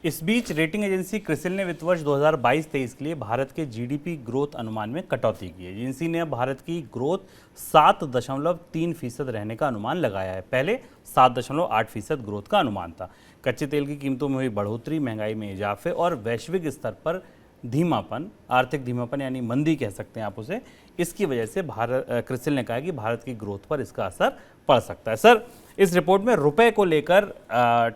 इस बीच rating agency CRISIL ने वित्त वर्ष 2022-23 के लिए भारत के जीडीपी ग्रोथ अनुमान में कटौती की है। एजेंसी ने अब भारत की ग्रोथ 7.3% रहने का अनुमान लगाया है। पहले 7.8% ग्रोथ का अनुमान था। कच्चे तेल की कीमतों में हुई बढ़ोतरी, महंगाई में इजाफे और वैश्विक स्तर पर धीमापन, आर्थिक धीमापन यानी मंदी कह सकते हैं आप उसे, इसकी वजह से क्रिसिल ने कहा कि भारत की ग्रोथ पर इसका असर पड़ सकता है। सर, इस रिपोर्ट में रुपए को लेकर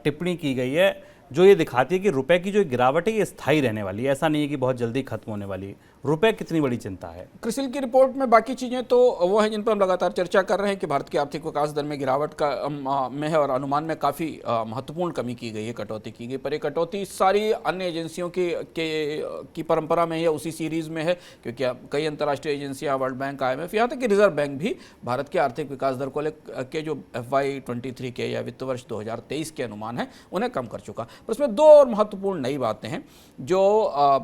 टिप्पणी की गई है जो ये दिखाती है कि रुपए की जो गिरावट है ये स्थायी रहने वाली है, ऐसा नहीं है कि बहुत जल्दी खत्म होने वाली है। रुपए कितनी बड़ी चिंता है? क्रिसिल की रिपोर्ट में बाकी चीज़ें तो वो हैं जिन पर हम लगातार चर्चा कर रहे हैं कि भारत की आर्थिक विकास दर में गिरावट का में है और अनुमान में काफ़ी महत्वपूर्ण कमी की गई है, कटौती की गई। पर ये कटौती सारी अन्य एजेंसियों की परंपरा में या उसी सीरीज़ में है, क्योंकि कई अंतर्राष्ट्रीय एजेंसियाँ, वर्ल्ड बैंक, IMF, यहाँ तक कि रिजर्व बैंक भी भारत की आर्थिक विकास दर को के जो FY23 के या वित्त वर्ष 2023 के अनुमान है उन्हें कम कर चुका। पर उसमें दो और महत्वपूर्ण नई बातें हैं जो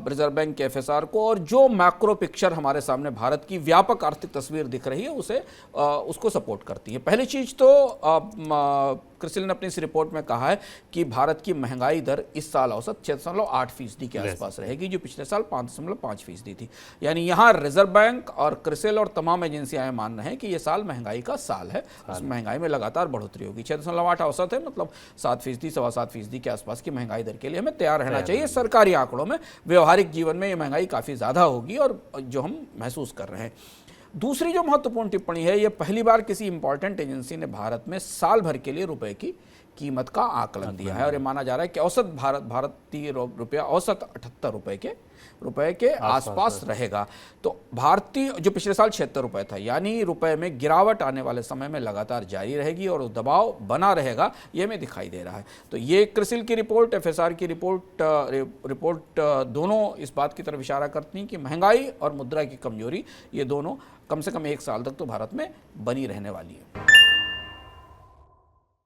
रिजर्व बैंक के FSR को और जो मैक्रो पिक्चर हमारे सामने भारत की व्यापक आर्थिक तस्वीर दिख रही है उसको सपोर्ट करती है। पहली चीज तो क्रिसिल ने अपनी इस रिपोर्ट में कहा है कि भारत की महंगाई दर इस साल औसत 6.8% के आसपास रहेगी, जो पिछले साल 5.5% थी। यानी यहाँ रिजर्व बैंक और क्रिसिल और तमाम एजेंसियां मान रहे हैं कि ये साल महंगाई का साल है। उस महंगाई में लगातार बढ़ोतरी होगी। 6.8 औसत है, मतलब 7%, 7.25% के आसपास की महंगाई दर के लिए हमें तैयार रहना चाहिए। सरकारी आंकड़ों में व्यवहारिक जीवन में ये महंगाई काफ़ी ज़्यादा होगी और जो हम महसूस कर रहे हैं। दूसरी जो महत्वपूर्ण टिप्पणी है, ये पहली बार किसी इंपॉर्टेंट एजेंसी ने भारत में साल भर के लिए रुपए की कीमत का आकलन दिया है और ये माना जा रहा है कि औसत भारतीय रुपया औसत 78 रुपए के आसपास रहेगा। तो भारतीय जो पिछले साल 76 रुपए था, यानी रुपए में गिरावट आने वाले समय में लगातार जारी रहेगी और दबाव बना रहेगा, ये हमें दिखाई दे रहा है। तो ये क्रिसिल की रिपोर्ट, FSR की रिपोर्ट दोनों इस बात की तरफ इशारा करती हैं कि महंगाई और मुद्रा की कमजोरी, ये दोनों कम से कम एक साल तक तो भारत में बनी रहने वाली है।